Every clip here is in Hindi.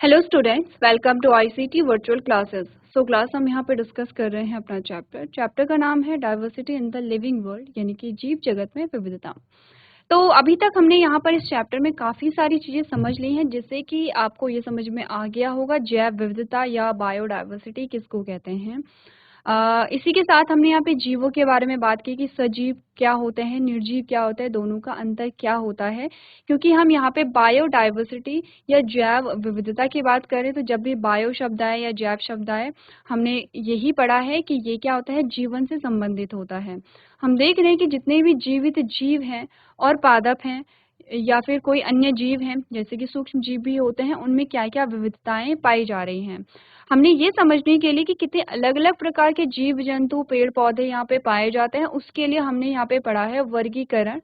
Hello students, welcome to ICT virtual classes. Class हम यहाँ पे डिस्कस कर रहे हैं अपना चैप्टर का नाम है diversity in the living world, यानी कि जीव जगत में विविधता। तो अभी तक हमने यहाँ पर इस चैप्टर में काफ़ी सारी चीज़ें समझ ली हैं, जिससे कि आपको ये समझ में आ गया होगा जैव विविधता या बायोडाइवर्सिटी किसको कहते हैं। इसी के साथ हमने यहाँ पे जीवों के बारे में बात की कि सजीव क्या होते हैं, निर्जीव क्या होता है, दोनों का अंतर क्या होता है। क्योंकि हम यहाँ पे बायोडाइवर्सिटी या जैव विविधता की बात करें तो जब भी बायो शब्द आए या जैव शब्द आए, हमने यही पढ़ा है कि ये क्या होता है, जीवन से संबंधित होता है। हम देख रहे हैं कि जितने भी जीवित जीव हैं और पादप हैं या फिर कोई अन्य जीव हैं, जैसे कि सूक्ष्म जीव भी होते हैं, उनमें क्या क्या विविधताएं पाई जा रही हैं। हमने ये समझने के लिए कि कितने अलग अलग प्रकार के जीव जंतु पेड़ पौधे यहाँ पे पाए जाते हैं, उसके लिए हमने यहाँ पे पढ़ा है वर्गीकरण।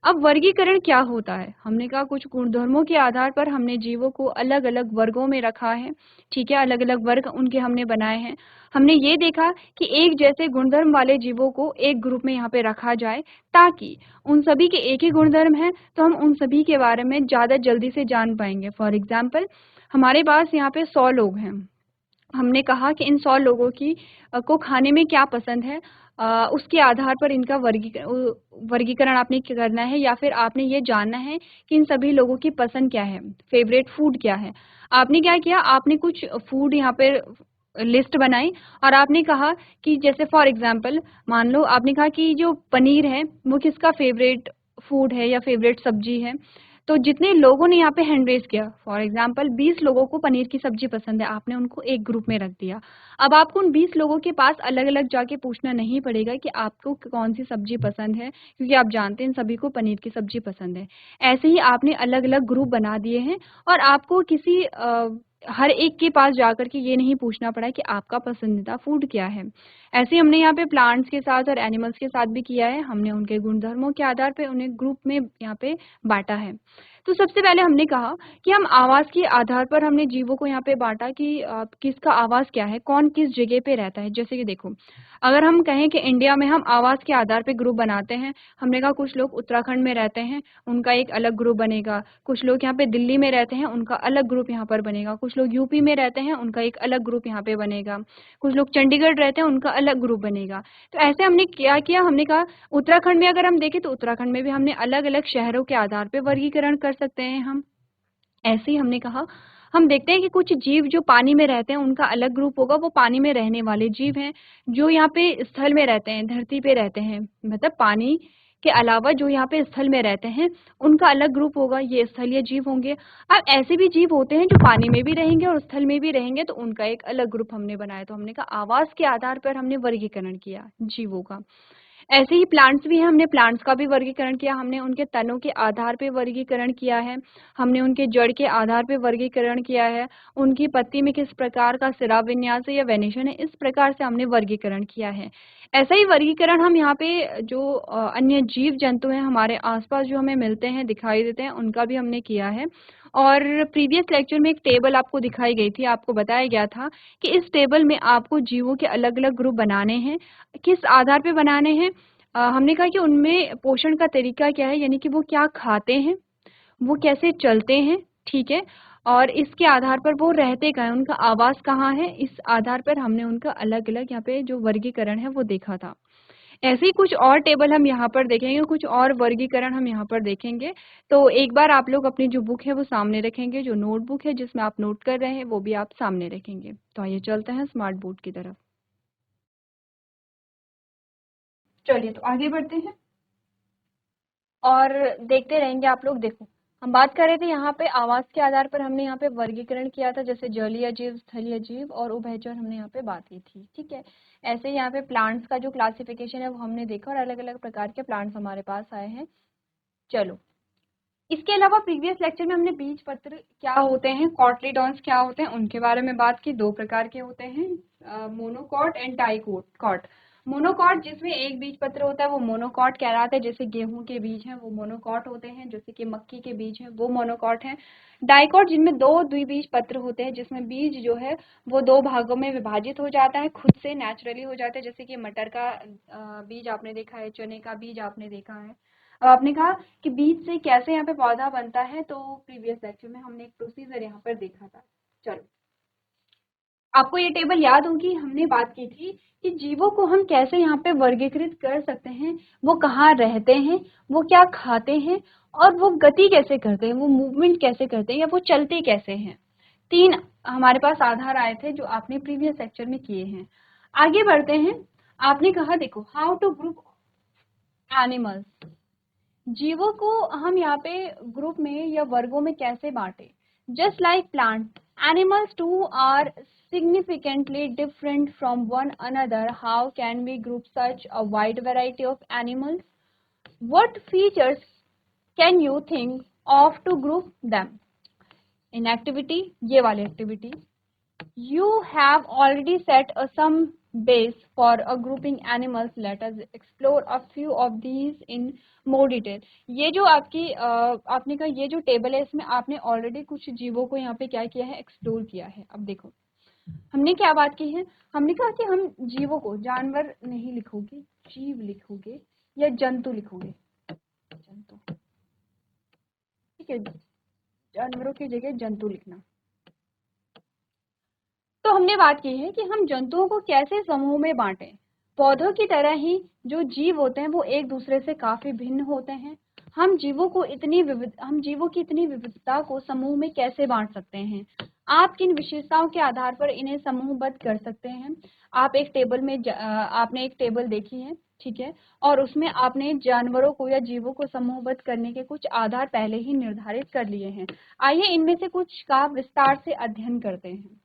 अब वर्गीकरण क्या होता है, हमने कहा कुछ गुणधर्मों के आधार पर हमने जीवों को अलग अलग वर्गों में रखा है। ठीक है, अलग अलग वर्ग उनके हमने बनाए हैं। हमने ये देखा कि एक जैसे गुणधर्म वाले जीवों को एक ग्रुप में यहाँ पे रखा जाए, ताकि उन सभी के एक ही गुणधर्म है तो हम उन सभी के बारे में ज़्यादा जल्दी से जान पाएंगे। फॉर एग्जाम्पल, हमारे पास यहाँ पे 100 लोग हैं। हमने कहा कि इन 100 लोगों की को खाने में क्या पसंद है, उसके आधार पर इनका वर्गीकरण आपने करना है, या फिर आपने ये जानना है कि इन सभी लोगों की पसंद क्या है, फेवरेट फूड क्या है। आपने क्या किया, आपने कुछ फूड यहाँ पे लिस्ट बनाई और आपने कहा कि जैसे फॉर एग्जांपल मान लो आपने कहा कि जो पनीर है वो किसका फेवरेट फूड है या फेवरेट सब्जी है। तो जितने लोगों ने यहाँ पे हैंड रेज किया, फॉर एग्जांपल 20 लोगों को पनीर की सब्जी पसंद है, आपने उनको एक ग्रुप में रख दिया। अब आपको उन 20 लोगों के पास अलग अलग जाके पूछना नहीं पड़ेगा कि आपको कौन सी सब्जी पसंद है, क्योंकि आप जानते हैं सभी को पनीर की सब्जी पसंद है। ऐसे ही आपने अलग अलग ग्रुप बना दिए हैं और आपको किसी हर एक के पास जाकर के ये नहीं पूछना पड़ा कि आपका पसंदीदा फूड क्या है। ऐसे ही हमने यहाँ पे प्लांट्स के साथ और एनिमल्स के साथ भी किया है। हमने उनके गुणधर्मों के आधार पे उन्हें ग्रुप में यहाँ पे बांटा है। तो सबसे पहले हमने कहा कि हम आवास के आधार पर हमने जीवों को यहाँ पे बांटा कि किसका आवास क्या है, कौन किस जगह पे रहता है। जैसे कि देखो, अगर हम कहें कि इंडिया में हम आवास के आधार पे ग्रुप बनाते हैं, हमने कहा कुछ लोग उत्तराखंड में रहते हैं, उनका एक अलग ग्रुप बनेगा। कुछ लोग यहाँ पे दिल्ली में रहते हैं, उनका अलग ग्रुप यहाँ पर बनेगा। कुछ लोग यूपी में रहते हैं, उनका एक अलग ग्रुप यहाँ पे बनेगा। कुछ लोग चंडीगढ़ रहते हैं, उनका अलग ग्रुप बनेगा। तो ऐसे हमने क्या किया, हमने कहा उत्तराखंड में अगर हम देखें तो उत्तराखंड में भी हमने अलग अलग शहरों के आधार पे वर्गीकरण कर सकते हैं हम। ऐसे ही हमने कहा हम देखते हैं कि कुछ जीव जो पानी में रहते हैं उनका अलग ग्रुप होगा, वो पानी में रहने वाले जीव हैं। जो यहाँ पे स्थल में रहते हैं, धरती पे रहते हैं, मतलब पानी के अलावा जो यहाँ पे स्थल में रहते हैं, उनका अलग ग्रुप होगा, ये स्थलीय जीव होंगे। अब ऐसे भी जीव होते हैं जो पानी में भी रहेंगे और स्थल में भी रहेंगे, तो उनका एक अलग ग्रुप हमने बनाया। तो हमने कहा आवास के आधार पर हमने वर्गीकरण किया जीवों का। ऐसे ही प्लांट्स भी हैं, हमने प्लांट्स का भी वर्गीकरण किया। हमने उनके तनों के आधार पे वर्गीकरण किया है, हमने उनके जड़ के आधार पे वर्गीकरण किया है, उनकी पत्ती में किस प्रकार का सिरा विन्यास है या वेनेशन है, इस प्रकार से हमने वर्गीकरण किया है। ऐसा ही वर्गीकरण हम यहाँ पे जो अन्य जीव जंतु हैं हमारे आसपास जो हमें मिलते हैं, दिखाई देते हैं, उनका भी हमने किया है। और प्रीवियस लेक्चर में एक टेबल आपको दिखाई गई थी, आपको बताया गया था कि इस टेबल में आपको जीवों के अलग अलग ग्रुप बनाने हैं। किस आधार पे बनाने हैं, हमने कहा कि उनमें पोषण का तरीका क्या है, यानी कि वो क्या खाते हैं, वो कैसे चलते हैं, ठीक है, और इसके आधार पर वो रहते कहाँ हैं, उनका आवास कहाँ है, इस आधार पर हमने उनका अलग अलग यहाँ पे जो वर्गीकरण है वो देखा था। ऐसे ही कुछ और टेबल हम यहाँ पर देखेंगे, कुछ और वर्गीकरण हम यहाँ पर देखेंगे। तो एक बार आप लोग अपनी जो बुक है वो सामने रखेंगे, जो नोटबुक है जिसमें आप नोट कर रहे हैं वो भी आप सामने रखेंगे। तो आइए चलते हैं स्मार्ट बोर्ड की तरफ। चलिए तो आगे बढ़ते हैं और देखते रहेंगे आप लोग। देखो, हम बात कर रहे थे यहाँ पे आवास के आधार पर हमने यहाँ पे वर्गीकरण किया था, जैसे जलीय जीव, स्थलीय जीव और उभयचर हमने यहाँ पे बात की थी, ठीक है। ऐसे ही यहाँ पे प्लांट्स का जो क्लासिफिकेशन है वो हमने देखा और अलग अलग प्रकार के प्लांट्स हमारे पास आए हैं। चलो, इसके अलावा प्रीवियस लेक्चर में हमने बीज पत्र क्या होते हैं, कॉटलीडॉन्स क्या होते हैं, उनके बारे में बात की। दो प्रकार के होते हैं, मोनोकॉट एंड डाइकॉट। मोनोकॉट जिसमें एक बीज पत्र होता है वो मोनोकॉट कहलाता है, जैसे गेहूं के बीज हैं वो मोनोकॉट होते हैं, जैसे कि मक्की के बीज हैं वो मोनोकॉट हैं। डाइकॉट जिनमें दो द्विबीज पत्र होते हैं, जिसमें बीज जो है वो दो भागों में विभाजित हो जाता है, खुद से नेचुरली हो जाता है। जैसे कि मटर का बीज आपने देखा है, चने का बीज आपने देखा है। अब आपने कहा कि बीज से कैसे यहाँ पे पौधा बनता है, तो प्रीवियस लेक्चर में हमने एक प्रोसीजर यहाँ पर देखा था। चलो, आपको ये टेबल याद होगी, हमने बात की थी कि जीवों को हम कैसे यहाँ पे वर्गीकृत कर सकते हैं, वो कहाँ रहते हैं, वो क्या खाते हैं, और वो गति कैसे करते हैं, वो मूवमेंट कैसे करते हैं, या वो चलते कैसे हैं। 3 हमारे पास आधार आए थे जो आपने प्रीवियस लेक्चर में किए हैं। आगे बढ़ते हैं। आपने कहा देखो, हाउ टू ग्रुप एनिमल्स, जीवों को हम यहाँ पे ग्रुप में या वर्गों में कैसे बांटे। Just like plant, animals too are significantly different from one another. How can we group such a wide variety of animals? What features can you think of to group them? In activity, ये वाली activity, you have already set some base for a grouping animals. Let us explore a few of these in more detail. ये जो आपकी आपने कहा ये जो टेबल है इसमें आपने ऑलरेडी कुछ जीवों को यहाँ पे क्या किया है, एक्सप्लोर किया है। अब देखो हमने क्या बात की है, हमने कहा कि हम जीवों को, जानवर नहीं लिखोगे, जीव लिखोगे या जंतु लिखोगे, जंतु, ठीक है, जानवरों की जगह जंतु लिखना। तो हमने बात की है कि हम जंतुओं को कैसे समूह में बांटें। पौधों की तरह ही जो जीव होते हैं वो एक दूसरे से काफी भिन्न होते हैं। हम जीवों की इतनी विविधता को समूह में कैसे बांट सकते हैं। आप किन विशेषताओं के आधार पर इन्हें समूहबद्ध कर सकते हैं। आप एक टेबल में आपने एक टेबल देखी है, ठीक है, और उसमें आपने जानवरों को या जीवों को समूहबद्ध करने के कुछ आधार पहले ही निर्धारित कर लिए हैं। आइए इनमें से कुछ का विस्तार से अध्ययन करते हैं।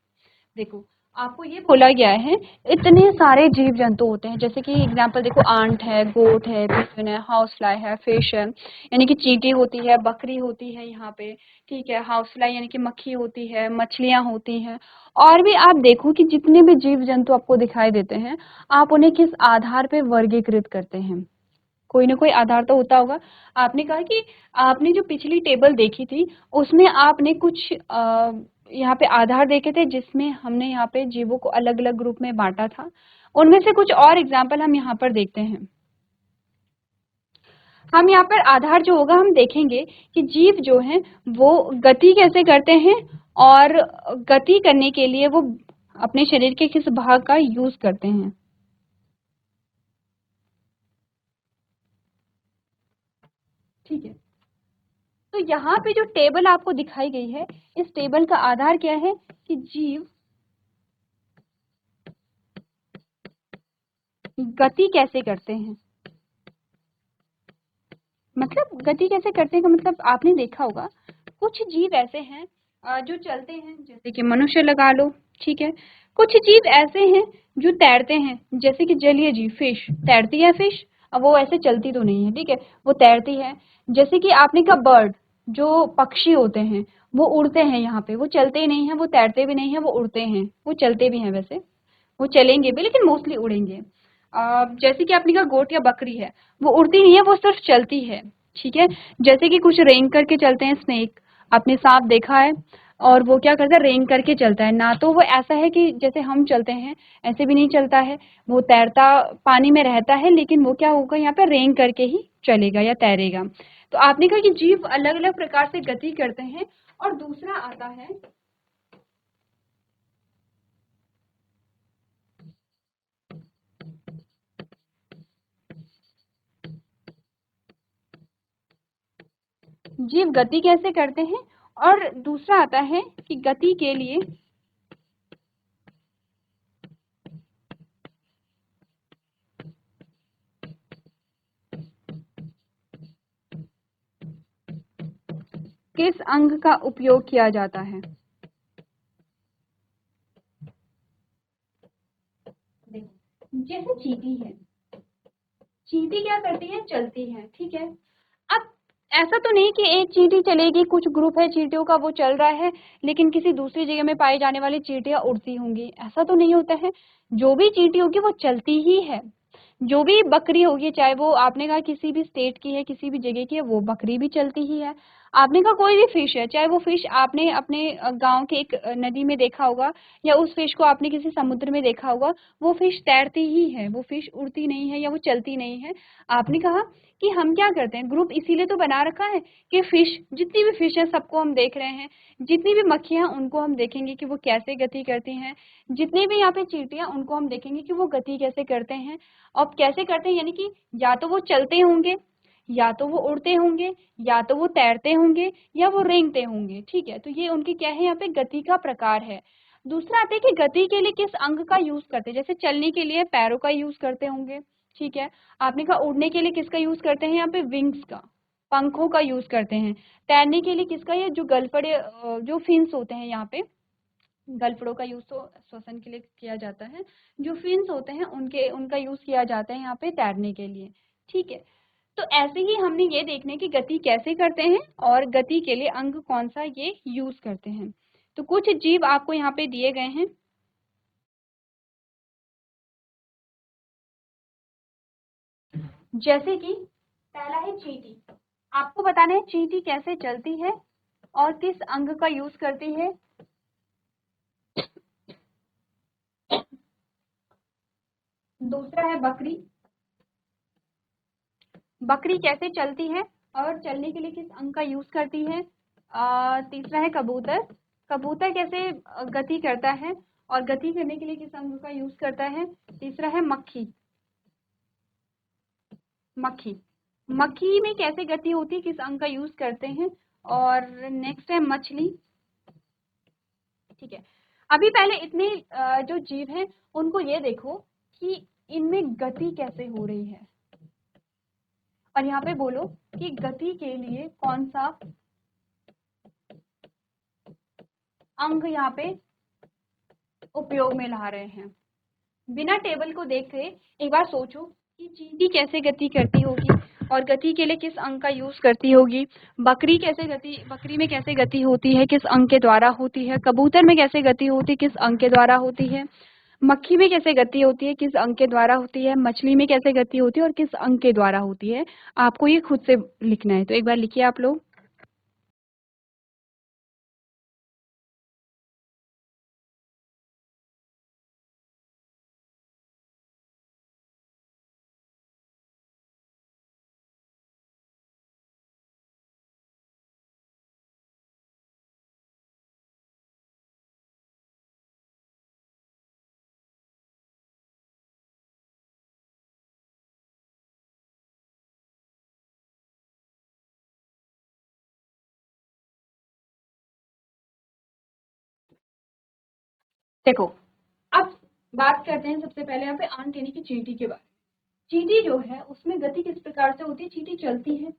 देखो आपको ये बोला गया है इतने सारे जीव जंतु होते हैं, जैसे कि एग्जांपल देखो, आंट है, गोट है, पिजन है, हाउस फ्लाई है, फिश है, यानी कि चींटी होती है, बकरी होती है यहाँ पे, ठीक है, हाउस फ्लाई यानी कि मक्खी होती है, मछलियाँ होती हैं, और भी आप देखो कि जितने भी जीव जंतु आपको दिखाई देते हैं, आप उन्हें किस आधार पे वर्गीकृत करते हैं। कोई ना कोई आधार तो होता होगा। आपने कहा कि आपने जो पिछली टेबल देखी थी उसमें आपने कुछ यहाँ पे आधार देखे थे जिसमें हमने यहाँ पे जीवों को अलग अलग ग्रुप में बांटा था। उनमें से कुछ और एग्जाम्पल हम यहाँ पर देखते हैं। हम यहाँ पर आधार जो होगा हम देखेंगे कि जीव जो हैं वो गति कैसे करते हैं, और गति करने के लिए वो अपने शरीर के किस भाग का यूज करते हैं। ठीक है, तो यहाँ पे जो टेबल आपको दिखाई गई है, इस टेबल का आधार क्या है कि जीव गति कैसे करते हैं। मतलब गति कैसे करते हैं का मतलब आपने देखा होगा कुछ जीव ऐसे हैं जो चलते हैं, जैसे कि मनुष्य लगा लो, ठीक है। कुछ जीव ऐसे हैं जो तैरते हैं, जैसे कि जलीय जीव, फिश तैरती है, फिश, अब वो ऐसे चलती तो नहीं है, ठीक है, वो तैरती है। जैसे कि आपने कहा बर्ड, जो पक्षी होते हैं वो उड़ते हैं, यहाँ पे वो चलते ही नहीं है, वो तैरते भी नहीं है, वो उड़ते हैं, वो चलते भी हैं, वैसे वो चलेंगे भी लेकिन मोस्टली उड़ेंगे। जैसे कि आपने कहा गोट या बकरी है, वो उड़ती नहीं है, वो सिर्फ चलती है, ठीक है। जैसे कि कुछ रेंग करके चलते हैं, स्नेक, आपने सांप देखा है, और वो क्या करता है, रेंग करके चलता है ना, तो वो ऐसा है कि जैसे हम चलते हैं ऐसे भी नहीं चलता है, वो तैरता पानी में रहता है, लेकिन वो क्या होगा यहाँ पे रेंग करके ही चलेगा या तैरेगा। तो आपने कहा कि जीव अलग अलग प्रकार से गति करते हैं। और दूसरा आता है जीव गति कैसे करते हैं, और दूसरा आता है कि गति के लिए किस अंग का उपयोग किया जाता है। जैसे चींटी है, चींटी क्या करती है, चलती है, ठीक है। अब ऐसा तो नहीं कि एक चींटी चलेगी, कुछ ग्रुप है चींटियों का वो चल रहा है, लेकिन किसी दूसरी जगह में पाई जाने वाली चींटियां उड़ती होंगी, ऐसा तो नहीं होता है। जो भी चींटी होगी वो चलती ही है। जो भी बकरी होगी, चाहे वो आपने कहा किसी भी स्टेट की है, किसी भी जगह की है, वो बकरी भी चलती ही है। आपने कहा कोई भी फिश है, चाहे वो फिश आपने अपने गांव के एक नदी में देखा होगा या उस फिश को आपने किसी समुद्र में देखा होगा, वो फिश तैरती ही है, वो फिश उड़ती नहीं है या वो चलती नहीं है। आपने कहा कि हम क्या करते हैं, ग्रुप इसीलिए तो बना रखा है कि फिश, जितनी भी फिश है सबको हम देख रहे हैं, जितनी भी मक्खियां उनको हम देखेंगे कि वो कैसे गति करती हैं, जितनी भी यहाँ पे चींटियां उनको हम देखेंगे कि वो गति कैसे करते हैं। और कैसे करते हैं यानी कि या तो वो चलते होंगे, या तो वो उड़ते होंगे, या तो वो तैरते होंगे, या वो रेंगते होंगे। ठीक है, तो ये उनकी क्या है, यहाँ पे गति का प्रकार है। दूसरा आता है कि गति के लिए किस अंग का यूज करते हैं, जैसे चलने के लिए पैरों का यूज करते होंगे। ठीक है, आपने कहा उड़ने के लिए किसका यूज करते हैं, यहाँ पे विंग्स का, पंखों का यूज करते हैं। तैरने के लिए किसका, ये जो गलफड़े जो फिन्स होते हैं, यहाँ पे गलफड़ों का यूज तो श्वसन के लिए किया जाता है, जो फिन्स होते हैं उनके उनका यूज किया जाता है यहाँ पे तैरने के लिए। ठीक है, तो ऐसे ही हमने ये देखने की गति कैसे करते हैं और गति के लिए अंग कौन सा ये यूज करते हैं। तो कुछ जीव आपको यहाँ पे दिए गए हैं, जैसे कि पहला है चींटी। आपको बताना है चींटी कैसे चलती है और किस अंग का यूज करती है। दूसरा है बकरी, बकरी कैसे चलती है और चलने के लिए किस अंग का यूज करती है। तीसरा है कबूतर, कबूतर कैसे गति करता है और गति करने के लिए किस अंग का यूज करता है। तीसरा है मक्खी, मक्खी, मक्खी में कैसे गति होती है, किस अंग का यूज करते हैं। और नेक्स्ट है मछली। ठीक है, अभी पहले इतने जो जीव हैं उनको ये देखो कि इनमें गति कैसे हो रही है, और यहाँ पे बोलो कि गति के लिए कौन सा अंग यहाँ पे उपयोग में ला रहे हैं। बिना टेबल को देखे एक बार सोचो कि चींटी कैसे गति करती होगी और गति के लिए किस अंग का यूज करती होगी। बकरी कैसे गति, बकरी में कैसे गति होती है, किस अंग के द्वारा होती है। कबूतर में कैसे गति होती है, किस अंग के द्वारा होती है। मक्खी में कैसे गति होती है, किस अंग के द्वारा होती है। मछली में कैसे गति होती है और किस अंग के द्वारा होती है। आपको ये खुद से लिखना है, तो एक बार लिखिए आप लोग। देखो, अब बात करते हैं सबसे पहले यहाँ पे आंट यानी कि चींटी के बारे में। चींटी जो है उसमें गति किस प्रकार से होती है, चींटी चलती है।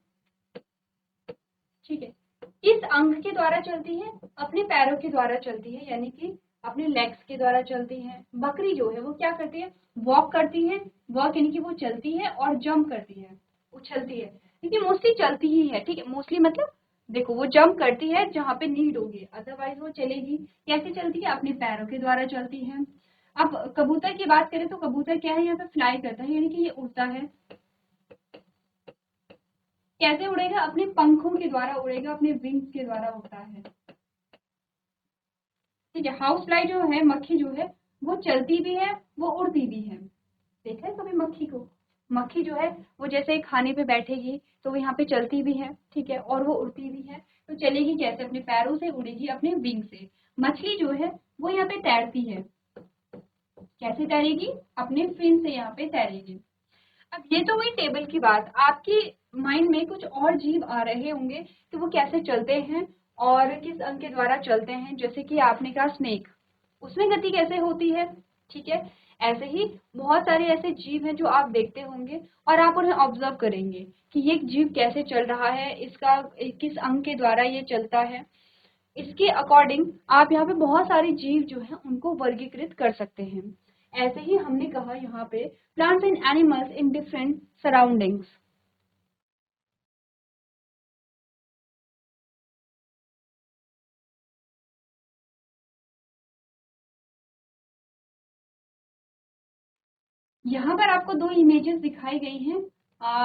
ठीक है, किस अंग के द्वारा चलती है, अपने पैरों के द्वारा चलती है, यानी कि अपने लेग्स के द्वारा चलती है। बकरी जो है वो क्या करती है, वॉक करती है, वॉक यानी कि वो चलती है, और जंप करती है, उछलती है, लेकिन मोस्टली चलती ही है। ठीक है, मोस्टली मतलब देखो वो जंप करती है जहाँ पे नीड होगी, अदरवाइज वो चलेगी। कैसे चलती है, अपने पैरों के द्वारा चलती है। अब कबूतर की बात करें तो कबूतर क्या है, यहाँ पे फ्लाई करता है, यानी कि ये उड़ता है। कैसे उड़ेगा, अपने पंखों के द्वारा उड़ेगा, अपने विंग्स के द्वारा उड़ता है। ठीक है, हाउस फ्लाई जो है, मक्खी जो है वो चलती भी है, वो उड़ती भी है। देखा है कभी मक्खी को, मक्खी जो है वो जैसे खाने पे बैठेगी तो वो यहाँ पे चलती भी है, ठीक है, और वो उड़ती भी है। तो चलेगी कैसे, अपने पैरों से उड़ेगी, अपने विंग से। मछली जो है वो यहाँ पे तैरती है, कैसे तैरेगी, अपने फिन से यहाँ पे तैरेगी। अब ये तो हुई टेबल की बात, आपकी माइंड में कुछ और जीव आ रहे होंगे कि वो कैसे चलते हैं और किस अंग के द्वारा चलते हैं। जैसे कि आपने कहा स्नेक, उसमें गति कैसे होती है। ठीक है, ऐसे ही बहुत सारे ऐसे जीव हैं जो आप देखते होंगे और आप उन्हें ऑब्जर्व करेंगे कि ये जीव कैसे चल रहा है, इसका किस अंग के द्वारा ये चलता है। इसके अकॉर्डिंग आप यहाँ पे बहुत सारे जीव जो हैं उनको वर्गीकृत कर सकते हैं। ऐसे ही हमने कहा यहाँ पे plants and animals in different surroundings. यहाँ पर आपको दो इमेजेस दिखाई गई हैं,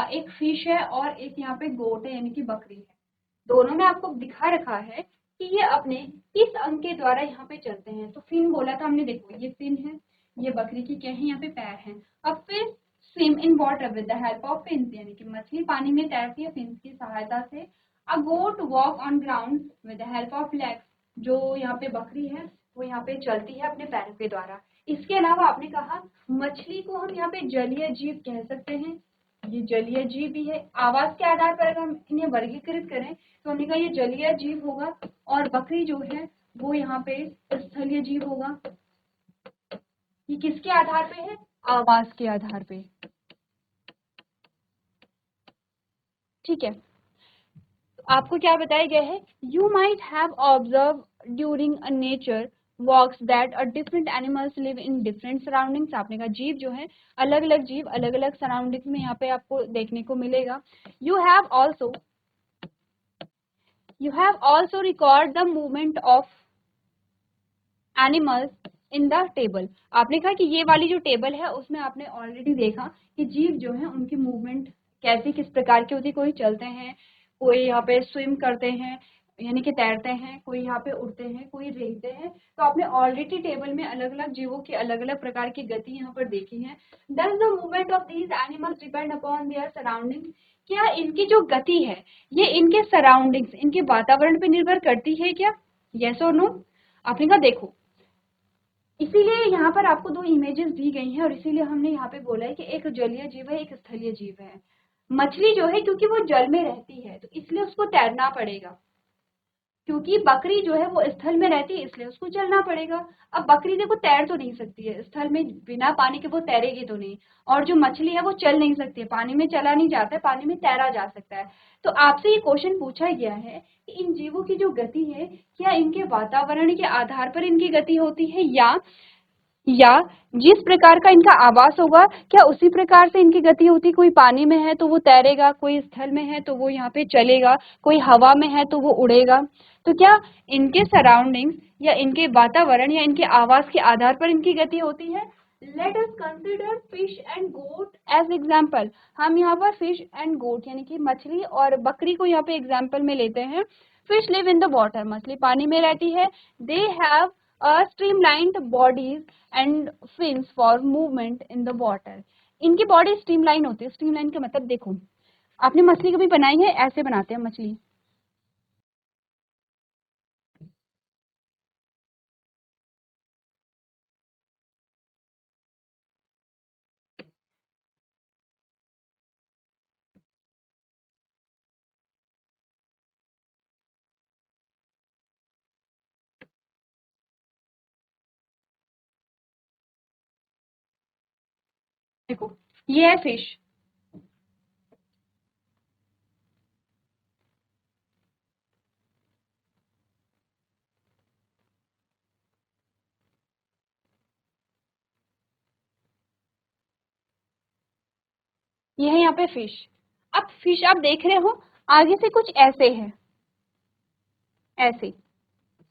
एक फिश है और एक यहाँ पे गोट है यानी कि बकरी है। दोनों में आपको दिखा रखा है कि ये अपने किस अंग के द्वारा यहाँ पे चलते हैं। तो फिन बोला था हमने, देखो ये फिन है, ये बकरी की क्या है, यहाँ पे पैर हैं। अब फिर swim in water with the help of fins, यानी कि मछली पानी में तैरती है फिन्स की सहायता से। A goat walk on ground with the help of legs, जो यहाँ पे बकरी है वो यहाँ पे चलती है अपने पैरों के द्वारा। इसके अलावा आपने कहा मछली को हम यहाँ पे जलीय जीव कह सकते हैं, ये जलीय जीव भी है। आवाज के आधार पर अगर हम इन्हें वर्गीकृत करें तो हमने कहा ये जलीय जीव होगा, और बकरी जो है वो यहाँ पे स्थलीय जीव होगा। ये किसके आधार पे है? आवाज के आधार पे। ठीक है, तो आपको क्या बताया गया है? You might have observe during a nature walks that a different animals live in different surroundings. आपने कहा जीव जो है अलग अलग जीव अलग अलग सराउंडिंग्स में यहाँ पे आपको देखने को मिलेगा। You have also record the movement of animals in the table। आपने कहा कि ये वाली जो टेबल है उसमें आपने ऑलरेडी देखा कि जीव जो है उनकी मूवमेंट कैसी किस प्रकार की होती है। कोई चलते हैं, कोई यहाँ पे स्विम करते हैं यानी कि तैरते हैं, कोई यहाँ पे उड़ते हैं, कोई रेंगते हैं। तो आपने ऑलरेडी टेबल में अलग अलग जीवों की अलग अलग प्रकार की गति यहाँ पर देखी है। Does the movement of these animals depend upon their surroundings? क्या इनकी जो गति है ये इनके सराउंडिंग्स, इनके वातावरण पे निर्भर करती है क्या? यस और नो? आपने कहा देखो, इसीलिए यहाँ पर आपको दो इमेजेस दी गई हैं और इसीलिए हमने यहाँ पे बोला है कि एक जलीय जीव है एक स्थलीय जीव है। मछली जो है क्योंकि वो जल में रहती है तो इसलिए उसको तैरना पड़ेगा, क्योंकि बकरी जो है वो स्थल में रहती है इसलिए उसको चलना पड़ेगा। अब बकरी देखो तैर तो नहीं सकती है स्थल में, बिना पानी के वो तैरेगी तो नहीं, और जो मछली है वो चल नहीं सकती है, पानी में चला नहीं जाता है, पानी में तैरा जा सकता है। तो आपसे ये क्वेश्चन पूछा गया है कि इन जीवों की जो गति है क्या इनके वातावरण के आधार पर इनकी गति होती है, या जिस प्रकार का इनका आवास होगा क्या उसी प्रकार से इनकी गति होती। कोई पानी में है तो वो तैरेगा, कोई स्थल में है तो वो यहाँ पे चलेगा, कोई हवा में है तो वो उड़ेगा। तो क्या इनके सराउंडिंग्स या इनके वातावरण या इनके आवास के आधार पर इनकी गति होती है। Let us consider fish and goat as example. हम यहाँ पर फिश एंड गोट यानी कि मछली और बकरी को यहाँ पे एग्जाम्पल में लेते हैं। Fish live in the water, मछली पानी में रहती है। They have streamlined bodies and fins for movement in the water। इनकी बॉडी स्ट्रीमलाइन होती है। स्ट्रीमलाइन का मतलब देखो, आपने मछली कभी बनाई है? ऐसे बनाते हैं मछली, देखो ये है फिश, ये है यहाँ पे फिश। अब फिश आप देख रहे हो आगे से कुछ ऐसे है, ऐसे,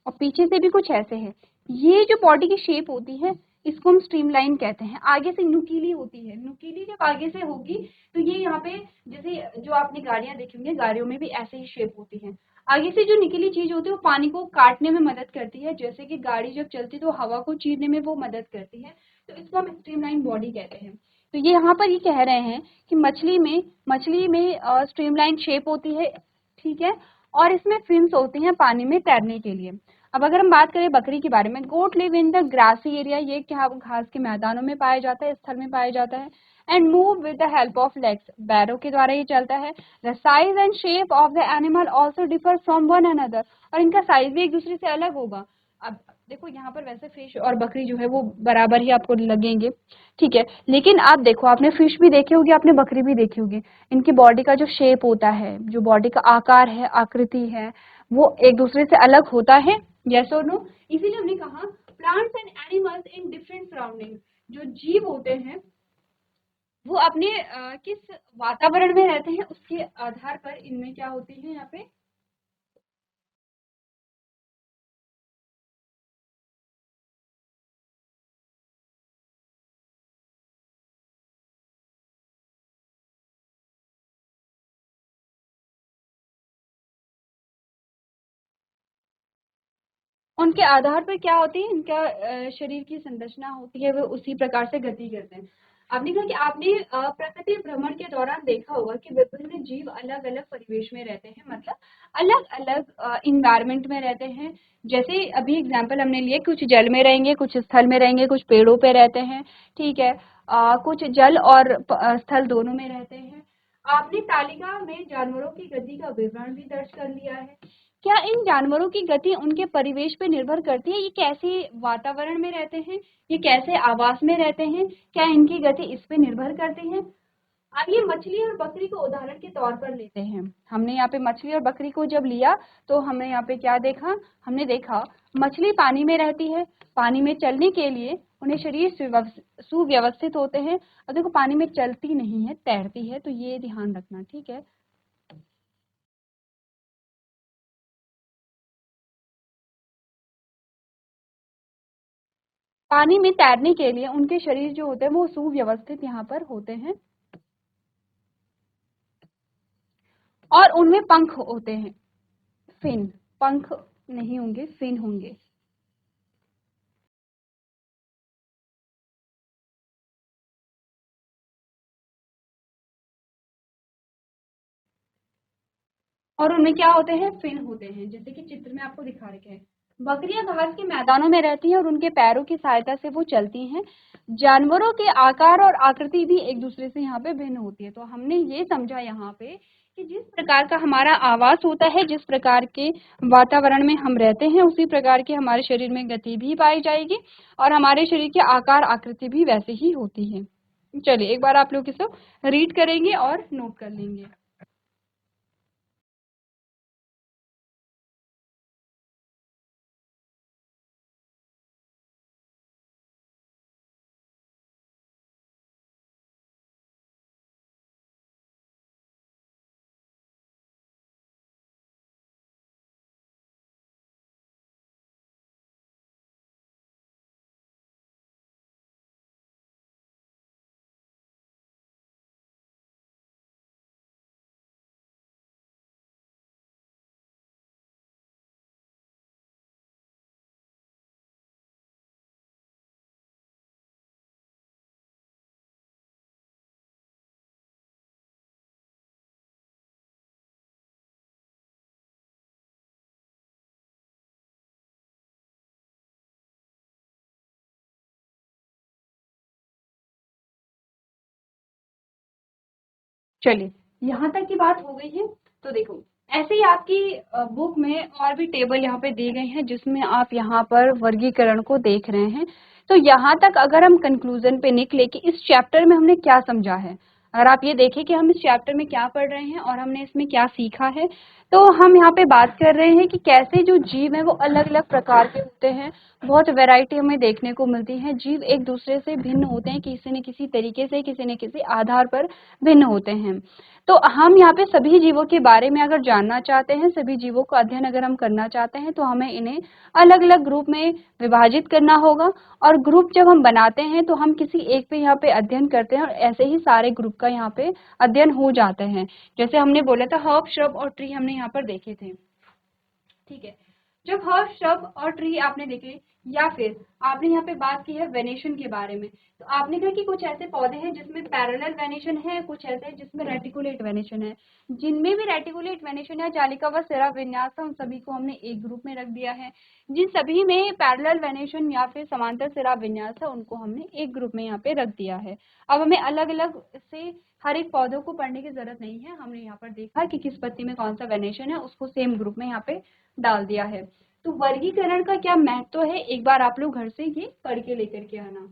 और पीछे से भी कुछ ऐसे है। ये जो बॉडी की शेप होती है इसको हम स्ट्रीमलाइन कहते हैं। आगे से नुकीली होती है, नुकीली जब आगे से होगी तो ये यहाँ पे जैसे जो आपने गाड़ियां देखी होंगी, गाड़ियों में भी ऐसे ही शेप होती है। आगे से जो निकली चीज होती है वो पानी को काटने में मदद करती है, जैसे कि गाड़ी जब चलती है तो हवा को चीरने में वो मदद करती है, तो इसको हम स्ट्रीमलाइन बॉडी कहते हैं। तो ये यहाँ पर ये कह रहे हैं कि मछली में स्ट्रीमलाइन शेप होती है, ठीक है, और इसमें फिन्स होती हैं पानी में तैरने के लिए। अब अगर हम बात करें बकरी के बारे में, goat live in the grassy area, ये क्या घास के मैदानों में पाया जाता है, स्थल में पाया जाता है। And move with the help of legs, बैरों के द्वारा ये चलता है। The size and shape of the animal also differ from one another, और इनका साइज भी एक दूसरे से अलग होगा। अब देखो यहाँ पर वैसे फिश और बकरी जो है वो बराबर ही आपको लगेंगे, ठीक है, लेकिन आप देखो आपने फिश भी देखी होगी, आपने बकरी भी देखी होगी, इनकी बॉडी का जो शेप होता है, जो बॉडी का आकार है, आकृति है, वो एक दूसरे से अलग होता है। यस और नो? इसीलिए हमने कहा plants and animals in different surroundings, जो जीव होते हैं वो अपने किस वातावरण में रहते हैं उसके आधार पर इनमें क्या होती है यहाँ पे उनके आधार पर क्या होती है, इनका शरीर की संरचना होती है, वो उसी प्रकार से गति करते हैं। आपने कहा कि आपने प्रकृति भ्रमण के दौरान देखा होगा कि विभिन्न जीव अलग अलग परिवेश में रहते हैं, मतलब अलग अलग इन्वायरमेंट में रहते हैं। जैसे अभी एग्जाम्पल हमने लिए, कुछ जल में रहेंगे, कुछ स्थल में रहेंगे, कुछ पेड़ों पे रहते हैं, ठीक है। कुछ जल और स्थल दोनों में रहते हैं। आपने तालिका में जानवरों की गति का विवरण भी दर्ज कर लिया है। क्या इन जानवरों की गति उनके परिवेश पे निर्भर करती है? ये कैसे वातावरण में रहते हैं, ये कैसे आवास में रहते हैं, क्या इनकी गति इस पे निर्भर करती है? आइए मछली और बकरी को उदाहरण के तौर पर लेते हैं। हमने यहाँ पे मछली और बकरी को जब लिया तो हमने यहाँ पे क्या देखा, हमने देखा मछली पानी में रहती है, पानी में चलने के लिए उन्हें शरीर सुव्यवस्थित होते हैं, और देखो पानी में चलती नहीं है, तैरती है, तो ये ध्यान रखना, ठीक है। पानी में तैरने के लिए उनके शरीर जो होते हैं वो सुव्यवस्थित यहाँ पर होते हैं, और उनमें पंख होते हैं, फिन, पंख नहीं होंगे, फिन होंगे। और उनमें क्या होते हैं, फिन होते हैं, जैसे कि चित्र में आपको दिखा रखे हैं। बकरियां घास के मैदानों में रहती हैं और उनके पैरों की सहायता से वो चलती हैं। जानवरों के आकार और आकृति भी एक दूसरे से यहाँ पे भिन्न होती है। तो हमने ये समझा यहाँ पे कि जिस प्रकार का हमारा आवास होता है, जिस प्रकार के वातावरण में हम रहते हैं, उसी प्रकार की हमारे शरीर में गति भी पाई जाएगी, और हमारे शरीर के आकार आकृति भी वैसे ही होती है। चलिए एक बार आप लोग इसे रीड करेंगे और नोट कर लेंगे। चलिए, यहाँ तक की बात हो गई है। तो देखो, ऐसे ही आपकी बुक में और भी टेबल यहाँ पे दी गई हैं, जिसमें आप यहाँ पर वर्गीकरण को देख रहे हैं। तो यहाँ तक अगर हम कंक्लूजन पे निकले कि इस चैप्टर में हमने क्या समझा है, अगर आप ये देखें कि हम इस चैप्टर में क्या पढ़ रहे हैं और हमने इसमें क्या सीखा है, तो हम यहाँ पे बात कर रहे हैं कि कैसे जो जीव है वो अलग अलग प्रकार के होते हैं। बहुत वैरायटी हमें देखने को मिलती है। जीव एक दूसरे से भिन्न होते हैं, किसी न किसी तरीके से, किसी न किसी आधार पर भिन्न होते हैं। तो हम यहाँ पे सभी जीवों के बारे में अगर जानना चाहते हैं, सभी जीवों का अध्ययन अगर हम करना चाहते हैं, तो हमें इन्हें अलग अलग ग्रुप में विभाजित करना होगा। और ग्रुप जब हम बनाते हैं तो हम किसी एक पे यहाँ पे अध्ययन करते हैं, और ऐसे ही सारे ग्रुप का यहाँ पे अध्ययन हो जाते हैं। जैसे हमने बोला था हर्ब, श्रब और ट्री हमने यहाँ पर देखे थे, ठीक है। जब हर्ब, श्रब और ट्री आपने देखे, या फिर आपने यहाँ पे बात की है वेनेशन के बारे में, तो आपने कहा कि कुछ ऐसे पौधे हैं जिसमें पैरेलल वेनेशन है, कुछ ऐसे हैं जिसमें रेटिकुलेट वेनेशन है। जिनमें भी रेटिकुलेट वेनेशन है, जालिका व सिरा विन्यास था, उन सभी को हमने एक ग्रुप में रख दिया है। जिन सभी में पैरेलल वेनेशन या फिर समांतर सिरा विन्यास है, उनको हमने एक ग्रुप में यहाँ पे रख दिया है। अब हमें अलग अलग से हर एक पौधों को पढ़ने की जरूरत नहीं है। हमने यहाँ पर देखा कि किस पत्ती में कौन सा वेनेशन है, उसको सेम ग्रुप में यहाँ पे डाल दिया है। तो वर्गीकरण का क्या महत्व है, एक बार आप लोग घर से ये पढ़ के लेकर के आना।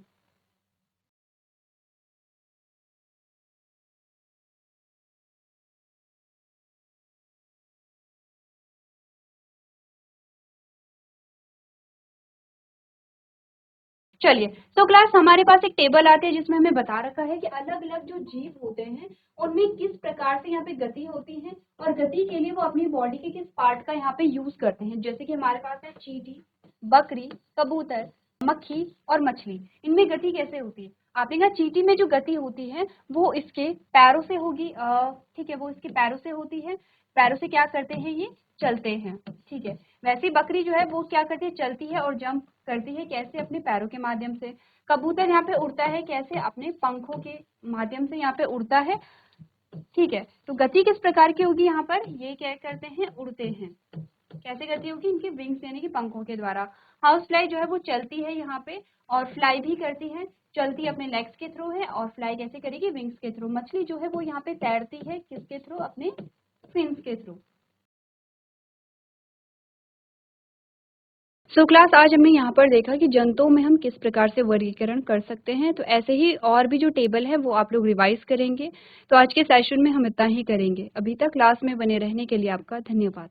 चलिए, तो क्लास हमारे पास एक टेबल आती है जिसमें हमें बता रखा है कि अलग अलग जो जीव होते हैं उनमें किस प्रकार से यहाँ पे गति होती है, और गति के लिए वो अपनी बॉडी के किस पार्ट का यहाँ पे यूज करते हैं। जैसे कि हमारे पास है चींटी, बकरी, कबूतर, मक्खी और मछली। इनमें गति कैसे होती है? आपने कहा चींटी में जो गति होती है वो इसके पैरों से होगी, ठीक है, वो इसके पैरों से होती है। पैरों से क्या करते हैं, ये चलते हैं, ठीक है। वैसे बकरी जो है वो क्या करती है, चलती है और जंप करती है, कैसे, अपने पैरों के माध्यम से। कबूतर यहाँ पे उड़ता है, कैसे, अपने पंखों के माध्यम से यहाँ पे उड़ता है, ठीक है। तो गति किस प्रकार की होगी यहाँ पर, ये क्या करते हैं, उड़ते हैं, कैसे गति होगी, इनके विंग्स यानी कि पंखों के द्वारा। हाउस फ्लाई जो है वो चलती है यहाँ पे और फ्लाई भी करती है, चलती अपने लेग्स के थ्रू है और फ्लाई कैसे करेगी, विंग्स के थ्रू। मछली जो है वो यहाँ पे तैरती है किसके थ्रू, अपने फिन्स के थ्रू। सो क्लास आज हमने यहाँ पर देखा कि जंतुओं में हम किस प्रकार से वर्गीकरण कर सकते हैं। तो ऐसे ही और भी जो टेबल है वो आप लोग रिवाइज करेंगे। तो आज के सेशन में हम इतना ही करेंगे। अभी तक क्लास में बने रहने के लिए आपका धन्यवाद।